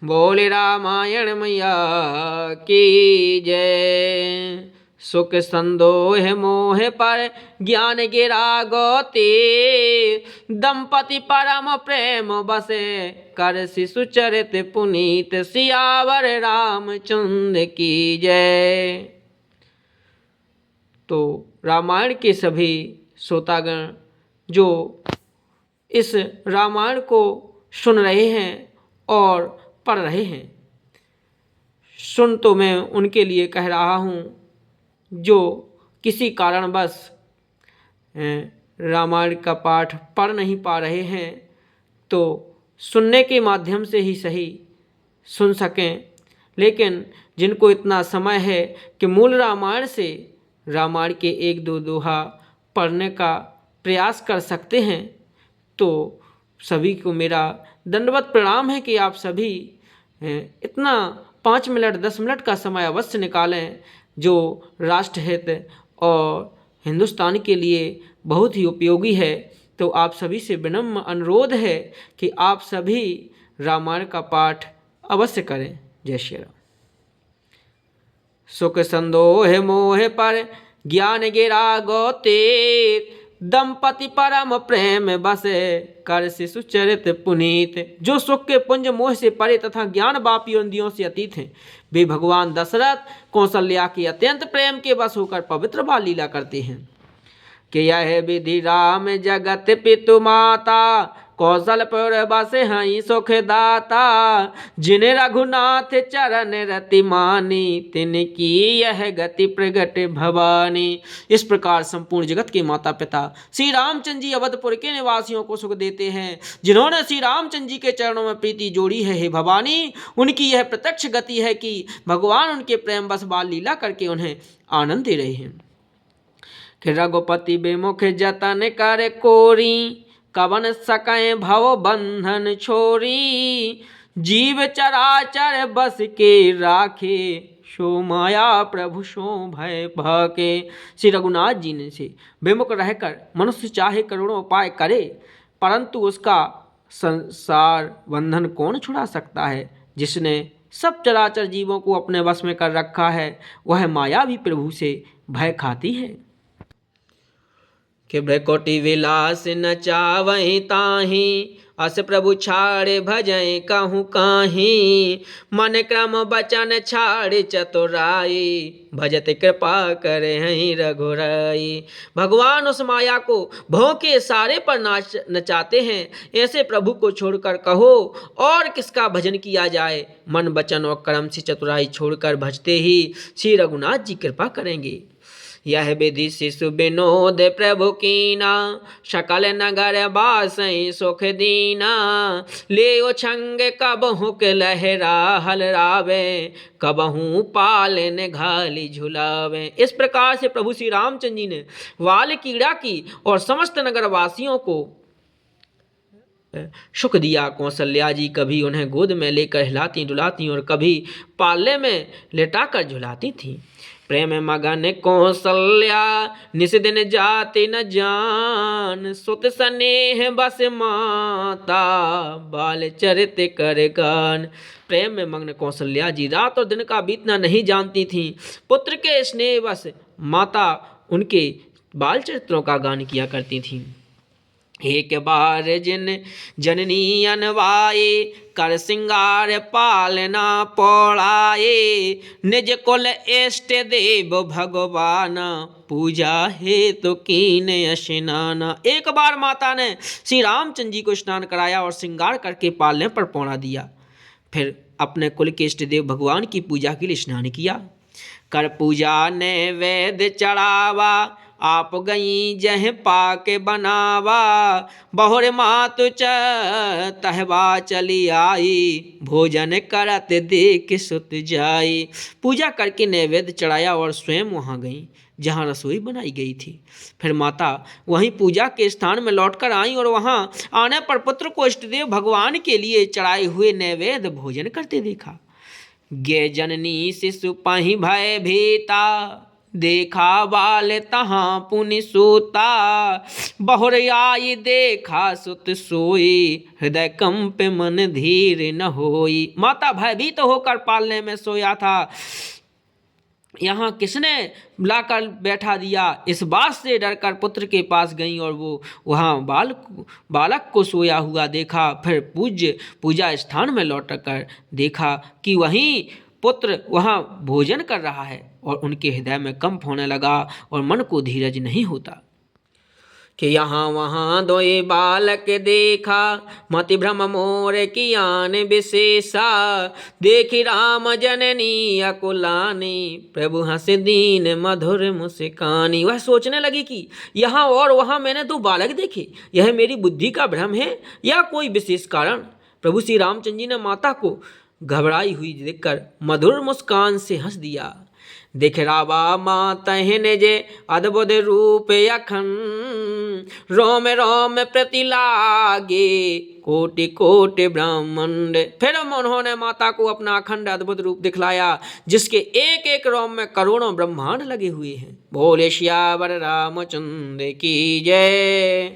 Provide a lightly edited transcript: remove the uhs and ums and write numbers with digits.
बोले रामायण मैया की जय। सुख संदोह मोह पर ज्ञान गिरा गोते, दंपति परम प्रेम बसे कर शिशु चरित पुनीत, सियावर रामचंद्र की जय। तो रामायण के सभी श्रोतागण जो इस रामायण को सुन रहे हैं और पढ़ रहे हैं, सुन तो मैं उनके लिए कह रहा हूँ जो किसी कारणवश रामायण का पाठ पढ़ नहीं पा रहे हैं, तो सुनने के माध्यम से ही सही सुन सकें। लेकिन जिनको इतना समय है कि मूल रामायण से रामायण के एक दो दोहा पढ़ने का प्रयास कर सकते हैं, तो सभी को मेरा दंडवत प्रणाम है कि आप सभी इतना 5 मिनट 10 मिनट का समय अवश्य निकालें, जो राष्ट्र हित और हिंदुस्तान के लिए बहुत ही उपयोगी है। तो आप सभी से विनम्र अनुरोध है कि आप सभी रामायण का पाठ अवश्य करें। जय श्री राम। सुख संदोह मोह पर ज्ञान गिरा गोते, दंपति परम प्रेम बसे कर शिशु चरित पुनीत। जो सुख के पुंज मोह से परे तथा ज्ञान बापी इंद्रियों से अतीत हैं, वे भगवान दशरथ कौशल्या के अत्यंत प्रेम के बस होकर पवित्र बाल लीला करते हैं। कि यह विधि राम जगत पितु माता, कौशलपुर बस हई सुख दाता। जिन रघुनाथ चरण रति मानी, तिनकी यह गति प्रगट भवानी। इस प्रकार संपूर्ण जगत के माता पिता श्री रामचंद्र जी अवधपुर के निवासियों को सुख देते हैं। जिन्होंने श्री रामचंद्र जी के चरणों में प्रीति जोड़ी है, हे भवानी, उनकी यह प्रत्यक्ष गति है कि भगवान उनके प्रेम बस बाल लीला करके उन्हें आनंद दे रहे हैं। कि रघुपति विमुख जतन कर कोरी, कवन सकै भव बंधन छोरी। जीव चराचर बस के राखे, सो माया प्रभु सो भय भाके। श्री रघुनाथ जी ने से विमुख रहकर मनुष्य चाहे करोड़ों उपाय करे, परंतु उसका संसार बंधन कौन छुड़ा सकता है। जिसने सब चराचर जीवों को अपने वश में कर रखा है, वह माया भी प्रभु से भय खाती है। कि भ्रकोटि विलास न चावहि ताहि, अस प्रभु छाड़े भजय कहूँ काहीं। मन क्रम बचन छाड़े चतुराई, भजत कृपा करे हैं रघुराई। भगवान उस माया को भों के सारे पर नचाते हैं। ऐसे प्रभु को छोड़कर कहो और किसका भजन किया जाए। मन वचन और कर्म से चतुराई छोड़कर भजते ही श्री रघुनाथ जी कृपा करेंगे। यह विधि शिशु विनोद प्रभु कीना, सकल नगर बासई सुख दीना। ले छंग कबहू के लहरा हलरावे, कबहू पालन घाली झुलावे। इस प्रकार से प्रभु श्री रामचंद्र जी ने वाल कीड़ा की और समस्त नगरवासियों को सुख दिया। कौशल्या जी कभी उन्हें गोद में लेकर हिलाती डुलाती और कभी पाले में लेटाकर झुलाती थी। प्रेम मगन कौशल्या निस दिन जाति न जान, सुत स्नेह बस माता बाल चरित कर गान। प्रेम में मग्न कौशल्या जी रात और दिन का बीतना नहीं जानती थी। पुत्र के स्नेह बस माता उनके बाल चरित्रों का गान किया करती थी। एक बार जिन जननी अनवाए, कर सिंगार पालना पौड़ाए। निज कुल इष्ट देव भगवान, पूजा हे तो कीन स्नाना। एक बार माता ने श्री रामचंद्र जी को स्नान कराया और श्रृंगार करके पालने पर पौड़ा दिया। फिर अपने कुल के इष्ट देव भगवान की पूजा के लिए स्नान किया। कर पूजा ने वेद चढ़ावा, आप गई जह पाके बनावा। बहुर मातु तहवा चली आई, भोजन करत देख सुत जाई। पूजा करके नैवेद्य चढ़ाया और स्वयं वहाँ गई जहाँ रसोई बनाई गई थी। फिर माता वहीं पूजा के स्थान में लौटकर आई और वहाँ आने पर पुत्र को इष्टदेव भगवान के लिए चढ़ाए हुए नैवेद्य भोजन करते देखा। गे जननी शिशु पाहि भय भीता, देखा बाल तहाँ पुनि सोता, बहुर आई देखा सुत सोई, हृदय कंप मन धीर न होई। माता भयभीत होकर पालने में सोया था, यहाँ किसने लाकर बैठा दिया, इस बात से डरकर पुत्र के पास गई और वो वहाँ बालक को सोया हुआ देखा। फिर पूजा स्थान में लौट कर देखा कि वहीं पुत्र वहाँ भोजन कर रहा है, और उनके हृदय में कंप होने लगा और मन को धीरज नहीं होता कि यहाँ वहाँ दोए बालक देखा, मति भ्रम मोर कियान विशेषा, देखी राम जननी अकुलानी, प्रभु हंस दीन मधुर मुस्कानी। वह सोचने लगी कि यहाँ और वहाँ मैंने दो बालक देखे, यह मेरी बुद्धि का भ्रम है या कोई विशेष कारण। प्रभु श्री रामचंद्र जी ने माता को घबराई हुई देखकर मधुर मुस्कान से हंस दिया। देख रावा मातहिन जे अद्भुत रूप अखन, रोम रोम प्रति लागे कोटि कोटि ब्रह्मांड। फिर उन्होंने माता को अपना अखंड अद्भुत रूप दिखलाया, जिसके एक एक रोम में करोड़ों ब्रह्मांड लगे हुए हैं। बोले सियावर रामचंद्र की जय।